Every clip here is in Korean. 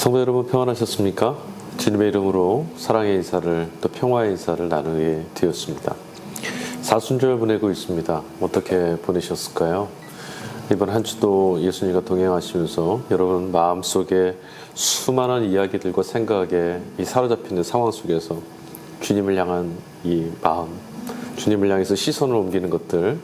성도 여러분 평안하셨습니까? 주님의 이름으로 사랑의 인사를 또 평화의 인사를 나누게 되었습니다. 사순절 보내고 있습니다. 어떻게 보내셨을까요? 이번 한 주도 예수님과 동행하시면서 여러분 마음속에 수많은 이야기들과 생각에 이 사로잡히는 상황 속에서 주님을 향한 이 마음, 주님을 향해서 시선을 옮기는 것들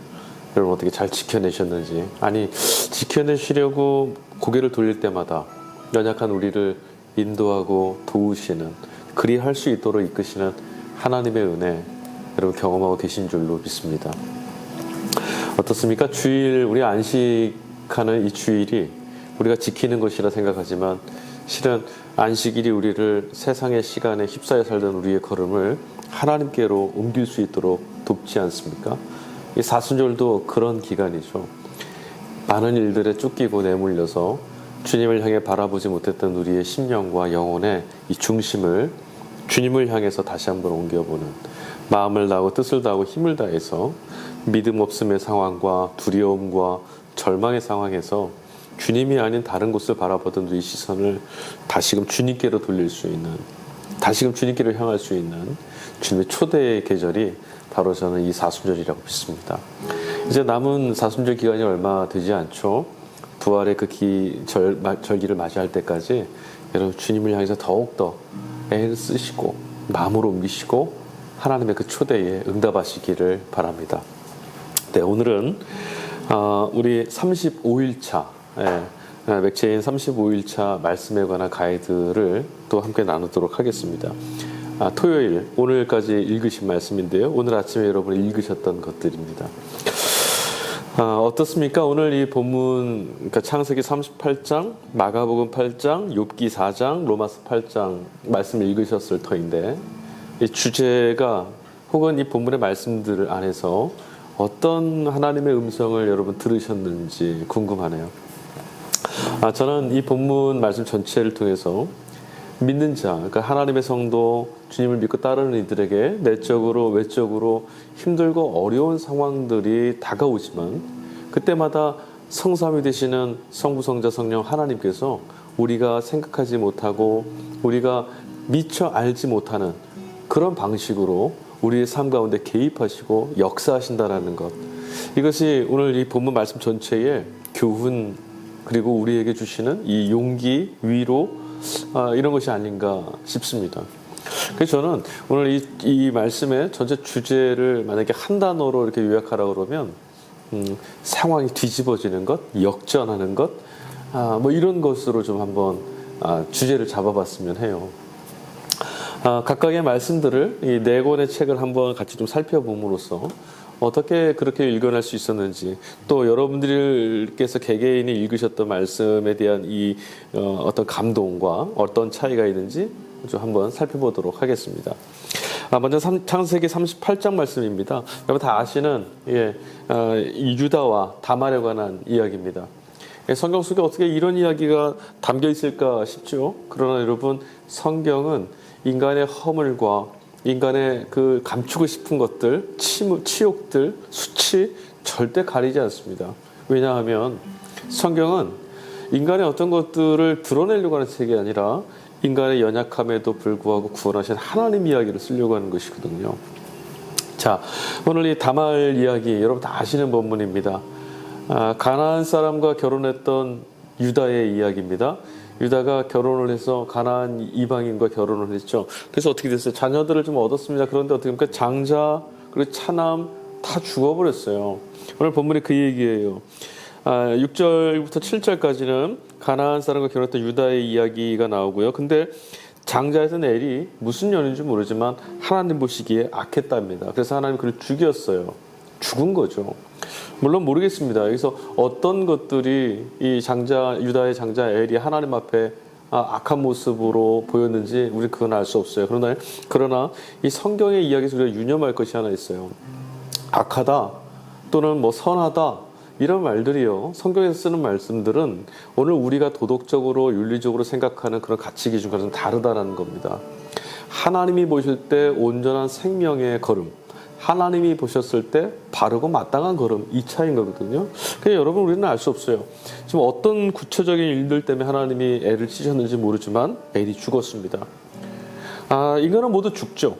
여러분 어떻게 잘 지켜내셨는지, 아니 지켜내시려고 고개를 돌릴 때마다 연약한 우리를 인도하고 도우시는, 그리할 수 있도록 이끄시는 하나님의 은혜 여러분 경험하고 계신 줄로 믿습니다. 어떻습니까? 주일, 우리 안식하는 이 주일이 우리가 지키는 것이라 생각하지만 실은 안식일이 우리를 세상의 시간에 휩싸여 살던 우리의 걸음을 하나님께로 옮길 수 있도록 돕지 않습니까? 이 사순절도 그런 기간이죠. 많은 일들에 쫓기고 내몰려서 주님을 향해 바라보지 못했던 우리의 심령과 영혼의 이 중심을 주님을 향해서 다시 한번 옮겨보는, 마음을 다하고 뜻을 다하고 힘을 다해서 믿음 없음의 상황과 두려움과 절망의 상황에서 주님이 아닌 다른 곳을 바라보던 우리 시선을 다시금 주님께로 돌릴 수 있는, 다시금 주님께로 향할 수 있는 주님의 초대의 계절이 바로 저는 이 사순절이라고 믿습니다. 이제 남은 사순절 기간이 얼마 되지 않죠. 부활의 그 절기를 맞이할 때까지 여러분 주님을 향해서 더욱더 애를 쓰시고 마음으로 옮기시고 하나님의 그 초대에 응답하시기를 바랍니다. 네, 오늘은 우리 35일차 맥체인 35일차 말씀에 관한 가이드를 또 함께 나누도록 하겠습니다. 토요일 오늘까지 읽으신 말씀인데요, 오늘 아침에 여러분이 읽으셨던 것들입니다. 어떻습니까? 오늘 이 본문, 그러니까 창세기 38장, 마가복음 8장, 욥기 4장, 로마서 8장 말씀 읽으셨을 터인데, 이 주제가 혹은 이 본문의 말씀들 안에서 어떤 하나님의 음성을 여러분 들으셨는지 궁금하네요. 저는 이 본문 말씀 전체를 통해서 믿는 자, 그러니까 하나님의 성도, 주님을 믿고 따르는 이들에게 내적으로 외적으로 힘들고 어려운 상황들이 다가오지만 그때마다 성삼위 되시는 성부 성자 성령 하나님께서 우리가 생각하지 못하고 우리가 미처 알지 못하는 그런 방식으로 우리의 삶 가운데 개입하시고 역사하신다라는 것, 이것이 오늘 이 본문 말씀 전체의 교훈, 그리고 우리에게 주시는 이 용기, 위로, 이런 것이 아닌가 싶습니다. 그래서 저는 오늘 이 말씀의 전체 주제를 만약에 한 단어로 이렇게 요약하라고 그러면 상황이 뒤집어지는 것, 역전하는 것, 뭐 이런 것으로 좀 한번 주제를 잡아봤으면 해요. 각각의 말씀들을 이 네 권의 책을 한번 같이 좀 살펴봄으로써 어떻게 그렇게 읽어낼 수 있었는지, 또 여러분들께서 개개인이 읽으셨던 말씀에 대한 이 어떤 감동과 어떤 차이가 있는지 좀 한번 살펴보도록 하겠습니다. 먼저 창세기 38장 말씀입니다. 여러분 다 아시는 유다와 다말에 관한 이야기입니다. 성경 속에 어떻게 이런 이야기가 담겨 있을까 싶죠. 그러나 여러분, 성경은 인간의 허물과 인간의 그 감추고 싶은 것들, 치욕들, 수치 절대 가리지 않습니다. 왜냐하면 성경은 인간의 어떤 것들을 드러내려고 하는 책이 아니라 인간의 연약함에도 불구하고 구원하신 하나님 이야기를 쓰려고 하는 것이거든요. 자, 오늘 이 다말 이야기 여러분 다 아시는 본문입니다. 가나안 사람과 결혼했던 유다의 이야기입니다. 유다가 결혼을 해서 가나안 이방인과 결혼을 했죠. 그래서 어떻게 됐어요? 자녀들을 좀 얻었습니다. 그런데 어떻게 됩니까? 장자 그리고 차남 다 죽어버렸어요. 오늘 본문이 그 얘기예요. 6절부터 7절까지는 가나안 사람과 결혼했던 유다의 이야기가 나오고요. 근데 장자였던 엘이 무슨 연인지 모르지만 하나님 보시기에 악했답니다. 그래서 하나님 그를 죽였어요. 죽은 거죠. 물론 모르겠습니다. 여기서 어떤 것들이 이 유다의 장자 엘이 하나님 앞에 악한 모습으로 보였는지 우리 그건 알 수 없어요. 그러나 이 성경의 이야기에서 우리가 유념할 것이 하나 있어요. 악하다 또는 뭐 선하다, 이런 말들이요, 성경에서 쓰는 말씀들은 오늘 우리가 도덕적으로 윤리적으로 생각하는 그런 가치 기준과는 다르다는 겁니다. 하나님이 보실 때 온전한 생명의 걸음, 하나님이 보셨을 때 바르고 마땅한 걸음, 이 차이인 거거든요. 그냥 여러분, 우리는 알 수 없어요. 지금 어떤 구체적인 일들 때문에 하나님이 애를 찢었는지 모르지만 엘이 죽었습니다. 인간은 모두 죽죠.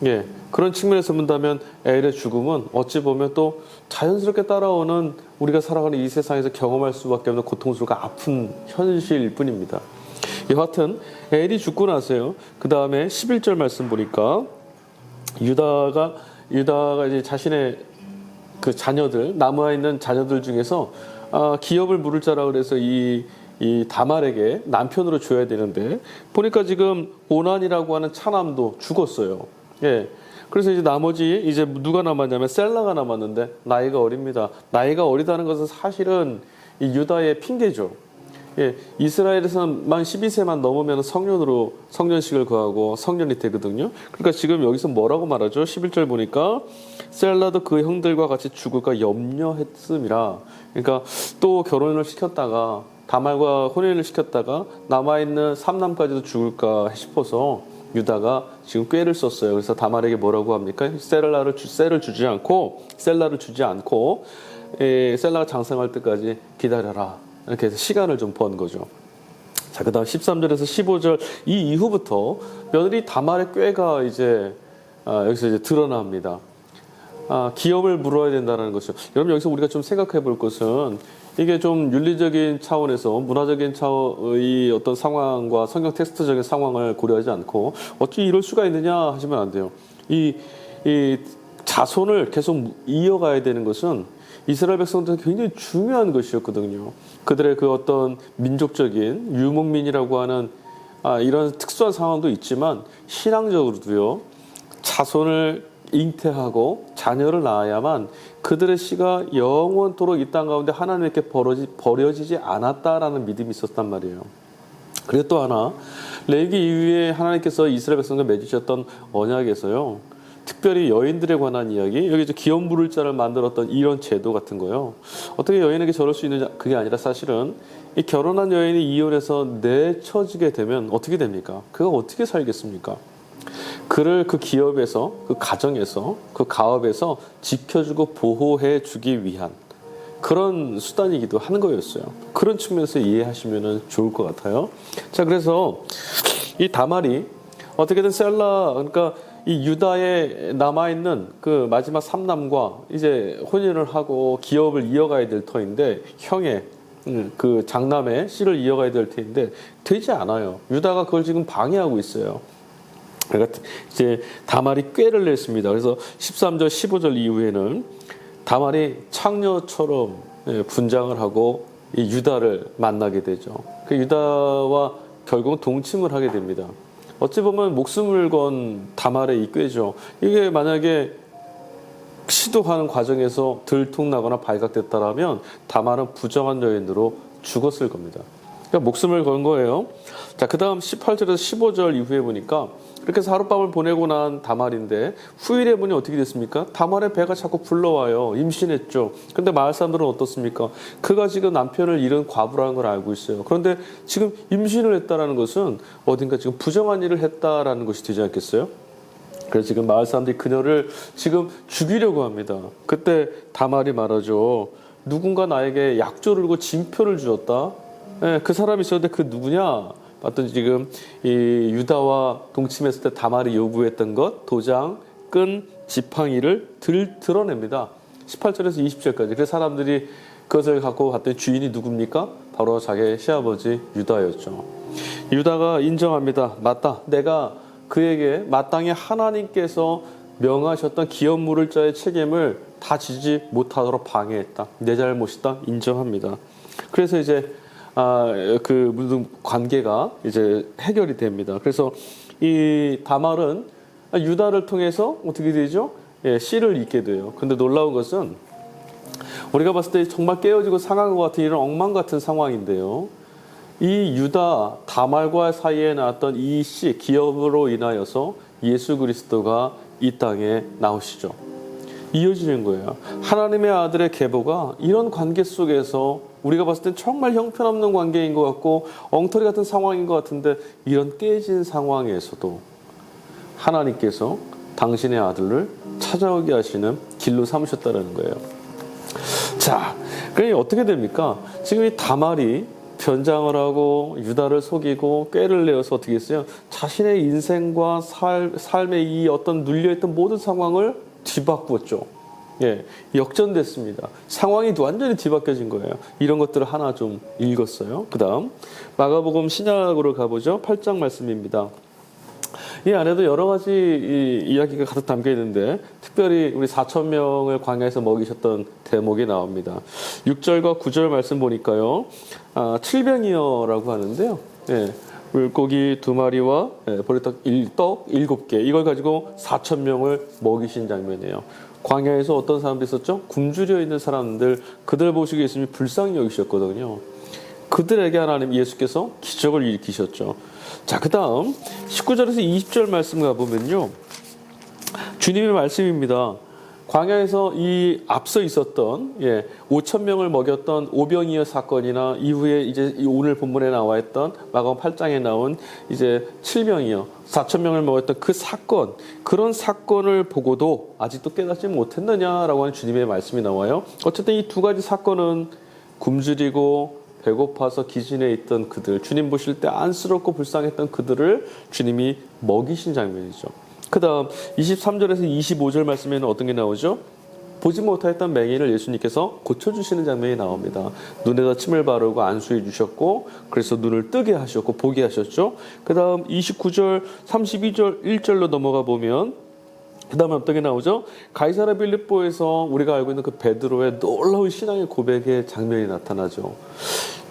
예, 그런 측면에서 본다면 엘의 죽음은 어찌 보면 또 자연스럽게 따라오는 우리가 살아가는 이 세상에서 경험할 수밖에 없는 고통스럽고 아픈 현실일 뿐입니다. 여하튼 엘이 죽고 나서요, 그 다음에 11절 말씀 보니까 유다가 이제 자신의 그 자녀들, 남아있는 자녀들 중에서 기업을 물을 자라 그래서 이 다말에게 남편으로 줘야 되는데, 보니까 지금 오난이라고 하는 차남도 죽었어요. 예. 그래서 이제 나머지 이제 누가 남았냐면 셀라가 남았는데, 나이가 어립니다. 나이가 어리다는 것은 사실은 이 유다의 핑계죠. 예, 이스라엘에서는 만 12세만 넘으면 성년식을 거하고 성년이 되거든요. 그러니까 지금 여기서 뭐라고 말하죠? 11절 보니까 셀라도 그 형들과 같이 죽을까 염려했음이라. 그러니까 또 결혼을 시켰다가, 다말과 혼인을 시켰다가 남아있는 삼남까지도 죽을까 싶어서 유다가 지금 꾀를 썼어요. 그래서 다말에게 뭐라고 합니까? 셀라를 주지 않고 셀라가 장성할 때까지 기다려라. 이렇게 해서 시간을 좀 번 거죠. 자, 그 다음 13절에서 15절 이 이후부터 며느리 다말의 꾀가 이제 여기서 이제 드러납니다. 기업을 물어야 된다는 것이죠. 여러분, 여기서 우리가 좀 생각해 볼 것은, 이게 좀 윤리적인 차원에서 문화적인 차원의 어떤 상황과 성경 텍스트적인 상황을 고려하지 않고 어떻게 이럴 수가 있느냐 하시면 안 돼요. 이 자손을 계속 이어가야 되는 것은 이스라엘 백성들은 굉장히 중요한 것이었거든요. 그들의 그 어떤 민족적인 유목민이라고 하는 이런 특수한 상황도 있지만, 신앙적으로도요, 자손을 잉태하고 자녀를 낳아야만 그들의 씨가 영원토록 이 땅 가운데 하나님께 버려지지 않았다라는 믿음이 있었단 말이에요. 그리고 또 하나, 레위기 이후에 하나님께서 이스라엘 백성과 맺으셨던 언약에서요, 특별히 여인들에 관한 이야기, 여기 기업 물을 자를 만들었던 이런 제도 같은 거요. 어떻게 여인에게 저럴 수 있느냐, 그게 아니라 사실은 이 결혼한 여인이 이혼해서 내쳐지게 되면 어떻게 됩니까? 그가 어떻게 살겠습니까? 그를 그 기업에서, 그 가정에서, 그 가업에서 지켜주고 보호해 주기 위한 그런 수단이기도 한 거였어요. 그런 측면에서 이해하시면 좋을 것 같아요. 자, 그래서 이 다말이 어떻게든 그러니까 이 유다에 남아있는 그 마지막 삼남과 이제 혼인을 하고 기업을 이어가야 될 터인데, 형의 그 장남의 씨를 이어가야 될 터인데 되지 않아요. 유다가 그걸 지금 방해하고 있어요. 그러니까 이제 다말이 꾀를 냈습니다. 그래서 13절 15절 이후에는 다말이 창녀처럼 분장을 하고 이 유다를 만나게 되죠. 그 유다와 결국 동침을 하게 됩니다. 어찌 보면 목숨을 건 다말의 이 꾀죠. 이게 만약에 시도하는 과정에서 들통나거나 발각됐다라면 다말은 부정한 여인으로 죽었을 겁니다. 그러니까 목숨을 건 거예요. 자, 그 다음 18절에서 15절 이후에 보니까 그렇게 해서 하룻밤을 보내고 난 다말인데, 후일에 보니 어떻게 됐습니까? 다말의 배가 자꾸 불러와요. 임신했죠. 그런데 마을 사람들은 어떻습니까? 그가 지금 남편을 잃은 과부라는 걸 알고 있어요. 그런데 지금 임신을 했다는 것은 어딘가 지금 부정한 일을 했다라는 것이 되지 않겠어요? 그래서 지금 마을 사람들이 그녀를 지금 죽이려고 합니다. 그때 다말이 말하죠. 누군가 나에게 약조를 주고 징표를 주었다. 그 사람이 있었는데 그 누구냐? 봤더니 지금 이 유다와 동침했을 때 다말이 요구했던 것, 도장, 끈, 지팡이를 드러냅니다. 18절에서 20절까지. 그래서 사람들이 그것을 갖고 봤더니 주인이 누굽니까? 바로 자기의 시아버지 유다였죠. 유다가 인정합니다. 맞다. 내가 그에게 마땅히 하나님께서 명하셨던 기업 물을 자의 책임을 다 지지 못하도록 방해했다. 내 잘못이다. 인정합니다. 그래서 이제 그 무슨 관계가 이제 해결이 됩니다. 그래서 이 다말은 유다를 통해서 어떻게 되죠? 씨를 잇게 돼요. 근데 놀라운 것은 우리가 봤을 때 정말 깨어지고 상한 것 같은 이런 엉망 같은 상황인데요. 이 유다 다말과 사이에 나왔던 이 씨 기업으로 인하여서 예수 그리스도가 이 땅에 나오시죠. 이어지는 거예요. 하나님의 아들의 계보가 이런 관계 속에서 우리가 봤을 땐 정말 형편없는 관계인 것 같고 엉터리 같은 상황인 것 같은데, 이런 깨진 상황에서도 하나님께서 당신의 아들을 찾아오게 하시는 길로 삼으셨다는 거예요. 자, 그러니 어떻게 됩니까? 지금 이 다말이 변장을 하고 유다를 속이고 꾀를 내어서 어떻게 했어요? 자신의 인생과 삶의 이 어떤 눌려있던 모든 상황을 뒤바꾸었죠. 예, 역전됐습니다. 상황이 완전히 뒤바뀌어진 거예요. 이런 것들을 하나 좀 읽었어요. 그 다음 마가복음 신약으로 가보죠. 8장 말씀입니다. 이 안에도 여러 가지 이야기가 가득 담겨 있는데 특별히 우리 4천 명을 광야에서 먹이셨던 대목이 나옵니다. 6절과 9절 말씀 보니까요. 7병이어라고 하는데요. 예, 물고기 2마리와 보리떡 7개 이걸 가지고 4천 명을 먹이신 장면이에요. 광야에서 어떤 사람들이 있었죠? 굶주려 있는 사람들, 그들 보시기에 예수님이 불쌍히 여기셨거든요. 그들에게 하나님 예수께서 기적을 일으키셨죠. 자, 그 다음 19절에서 20절 말씀 가보면요. 주님의 말씀입니다. 광야에서 이 앞서 있었던 5천 명을 먹였던 오병이어 사건이나 이후에 이제 오늘 본문에 나와 있던 마가복음 8장에 나온 이제 7병이어 4천 명을 먹였던 그 사건, 그런 사건을 보고도 아직도 깨닫지 못했느냐라고 하는 주님의 말씀이 나와요. 어쨌든 이 두 가지 사건은 굶주리고 배고파서 기진해 있던 그들, 주님 보실 때 안쓰럽고 불쌍했던 그들을 주님이 먹이신 장면이죠. 그 다음 23절에서 25절 말씀에는 어떤 게 나오죠? 보지 못하였던 맹인을 예수님께서 고쳐주시는 장면이 나옵니다. 눈에다 침을 바르고 안수해 주셨고 그래서 눈을 뜨게 하셨고 보게 하셨죠. 그 다음 29절 32절 1절로 넘어가 보면 그 다음에 어떤 게 나오죠? 가이사랴 빌립보에서 우리가 알고 있는 그 베드로의 놀라운 신앙의 고백의 장면이 나타나죠.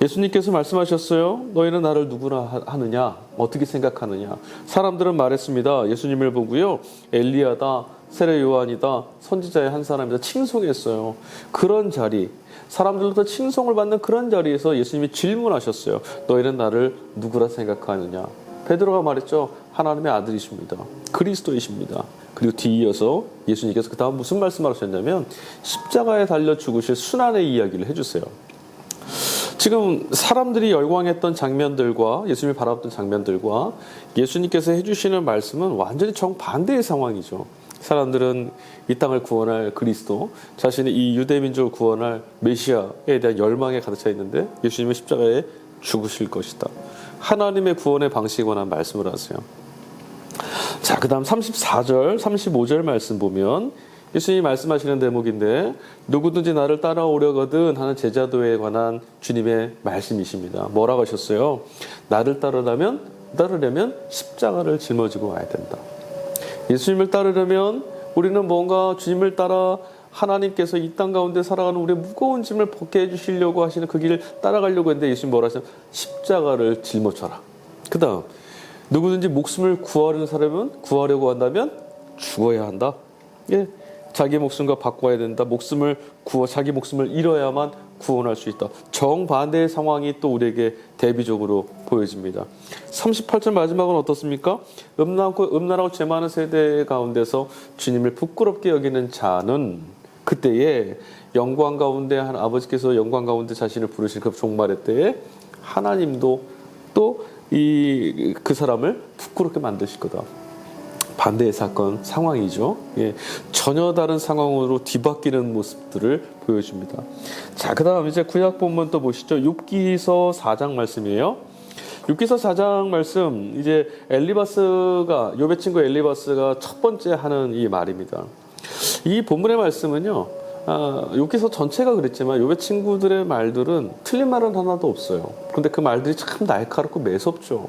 예수님께서 말씀하셨어요. 너희는 나를 누구나 하느냐? 어떻게 생각하느냐? 사람들은 말했습니다. 예수님을 보고요. 엘리야다, 세례 요한이다, 선지자의 한 사람이다 칭송했어요. 그런 자리, 사람들로부터 칭송을 받는 그런 자리에서 예수님이 질문하셨어요. 너희는 나를 누구라 생각하느냐? 베드로가 말했죠. 하나님의 아들이십니다. 그리스도이십니다. 그리고 뒤이어서 예수님께서 그 다음 무슨 말씀을 하셨냐면 십자가에 달려 죽으실 순환의 이야기를 해주세요. 지금 사람들이 열광했던 장면들과 예수님이 바라봤던 장면들과 예수님께서 해주시는 말씀은 완전히 정반대의 상황이죠. 사람들은 이 땅을 구원할 그리스도, 자신의 이 유대민족을 구원할 메시아에 대한 열망에 가득 차 있는데 예수님은 십자가에 죽으실 것이다. 하나님의 구원의 방식에 관한 말씀을 하세요. 자, 그 다음 34절, 35절 말씀 보면 예수님이 말씀하시는 대목인데 누구든지 나를 따라오려거든 하는 제자도에 관한 주님의 말씀이십니다. 뭐라고 하셨어요? 나를 따르려면 십자가를 짊어지고 와야 된다. 예수님을 따르려면 우리는 뭔가 주님을 따라 하나님께서 이 땅 가운데 살아가는 우리의 무거운 짐을 벗게 해주시려고 하시는 그 길을 따라가려고 했는데 예수님 뭐라 하시냐면 십자가를 짊어져라. 그 다음 누구든지 목숨을 구하려고 한다면 죽어야 한다. 예, 자기 목숨과 바꿔야 된다. 자기 목숨을 잃어야만 구원할 수 있다. 정반대의 상황이 또 우리에게 대비적으로 보여집니다. 38절 마지막은 어떻습니까? 음란하고 죄 많은 세대 가운데서 주님을 부끄럽게 여기는 자는 그때에 영광 가운데 아버지께서 영광 가운데 자신을 부르실 그 종말의 때에 하나님도 또 그 사람을 부끄럽게 만드실 거다. 반대의 사건 상황이죠. 예, 전혀 다른 상황으로 뒤바뀌는 모습들을 보여줍니다. 자, 그 다음 이제 구약 본문 또 보시죠. 욥기서 4장 말씀이에요. 욥기서 4장 말씀, 이제 욥의 친구 엘리바스가 첫 번째 하는 이 말입니다. 이 본문의 말씀은요. 욥기서 전체가 그랬지만 욥의 친구들의 말들은 틀린 말은 하나도 없어요. 그런데 그 말들이 참 날카롭고 매섭죠.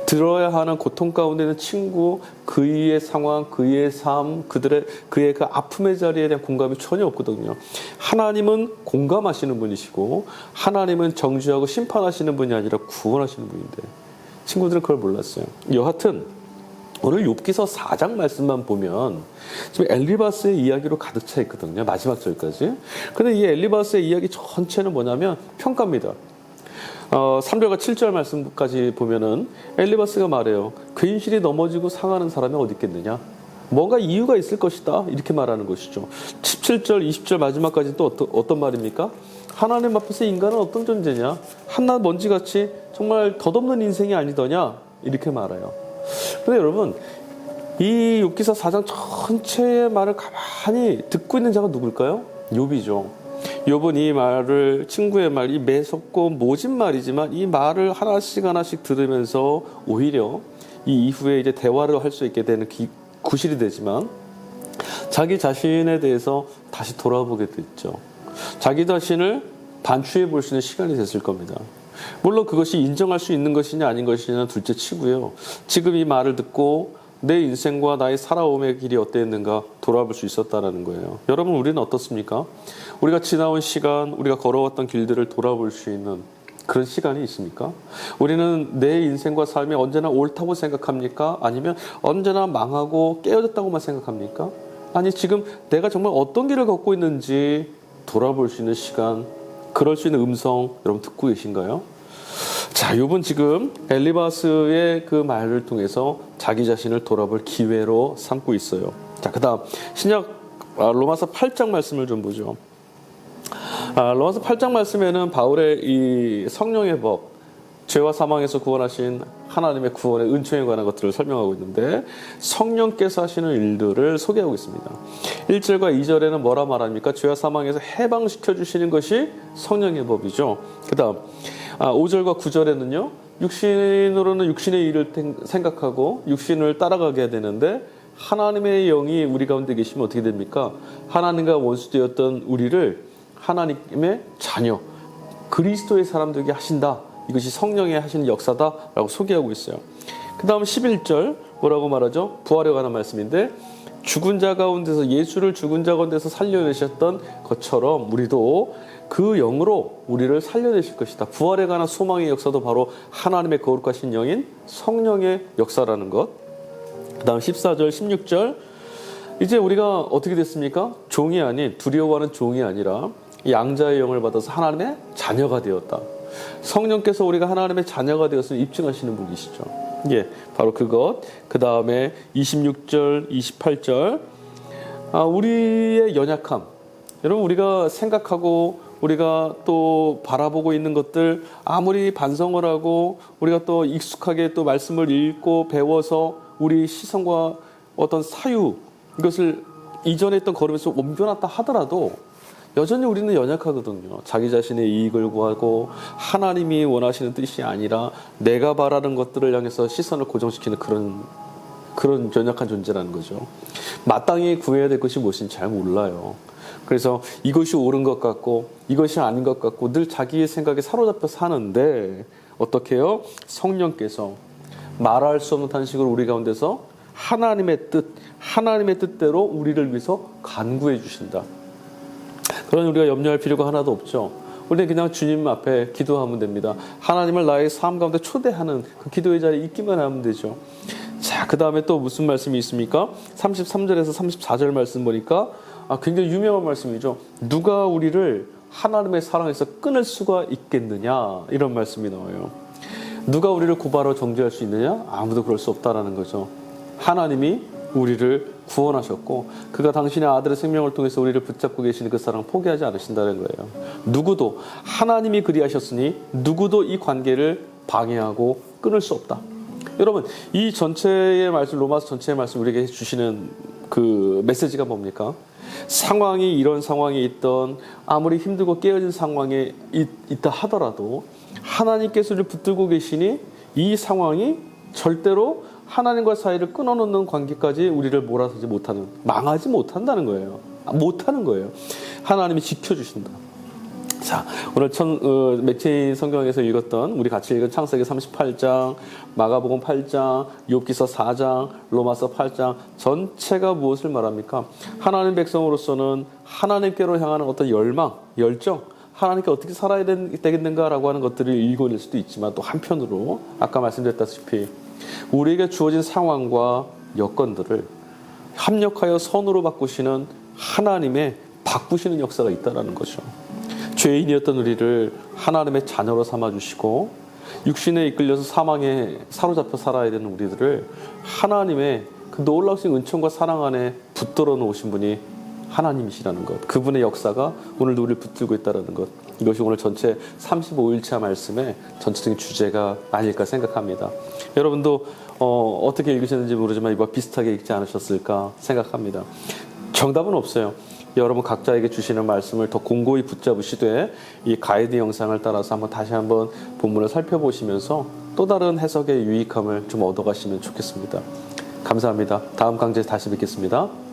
들어야 하는 고통 가운데 있는 친구, 그의 상황, 그의 삶, 그의 그 아픔의 자리에 대한 공감이 전혀 없거든요. 하나님은 공감하시는 분이시고 하나님은 정죄하고 심판하시는 분이 아니라 구원하시는 분인데 친구들은 그걸 몰랐어요. 여하튼 오늘 욥기서 4장 말씀만 보면 지금 엘리바스의 이야기로 가득 차 있거든요. 마지막 절까지. 그런데 이 엘리바스의 이야기 전체는 뭐냐면 평가입니다. 3절과 7절 말씀까지 보면은 엘리바스가 말해요. 괜시리 넘어지고 상하는 사람이 어디 있겠느냐? 뭔가 이유가 있을 것이다. 이렇게 말하는 것이죠. 17절, 20절 마지막까지 또 어떤 말입니까? 하나님 앞에서 인간은 어떤 존재냐? 한낱 먼지같이 정말 덧없는 인생이 아니더냐? 이렇게 말해요. 근데 여러분, 이 욥기서 4장 전체의 말을 가만히 듣고 있는 자가 누굴까요? 욥이죠. 욥은 이 말을, 친구의 말, 이 매섭고 모진 말이지만 이 말을 하나씩 들으면서 오히려 이 이후에 이제 대화를 할 수 있게 되는 구실이 되지만 자기 자신에 대해서 다시 돌아보게 됐죠. 자기 자신을 반추해 볼 수 있는 시간이 됐을 겁니다. 물론 그것이 인정할 수 있는 것이냐 아닌 것이냐는 둘째 치고요. 지금 이 말을 듣고 내 인생과 나의 살아옴의 길이 어땠는가 돌아볼 수 있었다는 거예요. 여러분, 우리는 어떻습니까? 우리가 지나온 시간, 우리가 걸어왔던 길들을 돌아볼 수 있는 그런 시간이 있습니까? 우리는 내 인생과 삶이 언제나 옳다고 생각합니까? 아니면 언제나 망하고 깨어졌다고만 생각합니까? 아니, 지금 내가 정말 어떤 길을 걷고 있는지 돌아볼 수 있는 시간, 그럴 수 있는 음성 여러분 듣고 계신가요? 자, 욥은 지금 엘리바스의 그 말을 통해서 자기 자신을 돌아볼 기회로 삼고 있어요. 자, 그 다음 신약 로마서 8장 말씀을 좀 보죠. 로마서 8장 말씀에는 바울의 이 성령의 법, 죄와 사망에서 구원하신 하나님의 구원의 은총에 관한 것들을 설명하고 있는데 성령께서 하시는 일들을 소개하고 있습니다. 1절과 2절에는 뭐라 말합니까? 죄와 사망에서 해방시켜 주시는 것이 성령의 법이죠. 그 다음 5절과 9절에는요. 육신으로는 육신의 일을 생각하고 육신을 따라가게 해야 되는데 하나님의 영이 우리 가운데 계시면 어떻게 됩니까? 하나님과 원수되었던 우리를 하나님의 자녀, 그리스도의 사람 되게 하신다. 이것이 성령의 하시는 역사다라고 소개하고 있어요. 그 다음 11절 뭐라고 말하죠? 부활에 관한 말씀인데 죽은 자 가운데서 예수를 죽은 자 가운데서 살려내셨던 것처럼 우리도 그 영으로 우리를 살려내실 것이다. 부활에 관한 소망의 역사도 바로 하나님의 거룩하신 영인 성령의 역사라는 것. 그 다음 14절 16절 이제 우리가 어떻게 됐습니까? 종이 아닌, 두려워하는 종이 아니라 양자의 영을 받아서 하나님의 자녀가 되었다. 성령께서 우리가 하나님의 자녀가 되었음을 입증하시는 분이시죠. 예, 바로 그것. 그 다음에 26절, 28절. 우리의 연약함. 여러분, 우리가 생각하고 우리가 또 바라보고 있는 것들 아무리 반성을 하고 우리가 또 익숙하게 또 말씀을 읽고 배워서 우리 시선과 어떤 사유 이것을 이전에 했던 걸음에서 옮겨놨다 하더라도 여전히 우리는 연약하거든요. 자기 자신의 이익을 구하고 하나님이 원하시는 뜻이 아니라 내가 바라는 것들을 향해서 시선을 고정시키는 그런 연약한 존재라는 거죠. 마땅히 구해야 될 것이 무엇인지 잘 몰라요. 그래서 이것이 옳은 것 같고 이것이 아닌 것 같고 늘 자기의 생각에 사로잡혀 사는데 어떻게 해요? 성령께서 말할 수 없는 탄식으로 우리 가운데서 하나님의 뜻대로 우리를 위해서 간구해 주신다. 그러니 우리가 염려할 필요가 하나도 없죠. 우리는 그냥 주님 앞에 기도하면 됩니다. 하나님을 나의 삶 가운데 초대하는 그 기도의 자리에 있기만 하면 되죠. 자, 그 다음에 또 무슨 말씀이 있습니까? 33절에서 34절 말씀 보니까 굉장히 유명한 말씀이죠. 누가 우리를 하나님의 사랑에서 끊을 수가 있겠느냐 이런 말씀이 나와요. 누가 우리를 고발하고 정죄할 수 있느냐? 아무도 그럴 수 없다라는 거죠. 하나님이 우리를 구원하셨고 그가 당신의 아들의 생명을 통해서 우리를 붙잡고 계시는 그 사랑을 포기하지 않으신다는 거예요. 누구도 하나님이 그리하셨으니 누구도 이 관계를 방해하고 끊을 수 없다. 여러분, 이 전체의 말씀, 로마서 전체의 말씀 우리에게 주시는 그 메시지가 뭡니까? 상황이 이런 상황이 있던 아무리 힘들고 깨어진 상황에 있다 하더라도 하나님께서 우리를 붙들고 계시니 이 상황이 절대로 하나님과 사이를 끊어놓는 관계까지 우리를 몰아서지 못하는, 망하지 못한다는 거예요. 못하는 거예요. 하나님이 지켜주신다. 자, 오늘 맥체인 성경에서 읽었던 우리 같이 읽은 창세기 38장, 마가복음 8장, 욥기서 4장, 로마서 8장 전체가 무엇을 말합니까? 하나님 백성으로서는 하나님께로 향하는 어떤 열망, 열정, 하나님께 어떻게 살아야 되겠는가라고 하는 것들을 읽어낼 수도 있지만 또 한편으로 아까 말씀드렸다시피 우리에게 주어진 상황과 여건들을 합력하여 선으로 바꾸시는 하나님의 바꾸시는 역사가 있다는 거죠. 죄인이었던 우리를 하나님의 자녀로 삼아주시고 육신에 이끌려서 사망에 사로잡혀 살아야 되는 우리들을 하나님의 그 놀라우신 은총과 사랑 안에 붙들어 놓으신 분이 하나님이시라는 것, 그분의 역사가 오늘도 우리를 붙들고 있다는 것, 이것이 오늘 전체 35일차 말씀의 전체적인 주제가 아닐까 생각합니다. 여러분도 어떻게 읽으셨는지 모르지만 이와 비슷하게 읽지 않으셨을까 생각합니다. 정답은 없어요. 여러분 각자에게 주시는 말씀을 더 공고히 붙잡으시되 이 가이드 영상을 따라서 다시 한번 본문을 살펴보시면서 또 다른 해석의 유익함을 좀 얻어가시면 좋겠습니다. 감사합니다. 다음 강좌에서 다시 뵙겠습니다.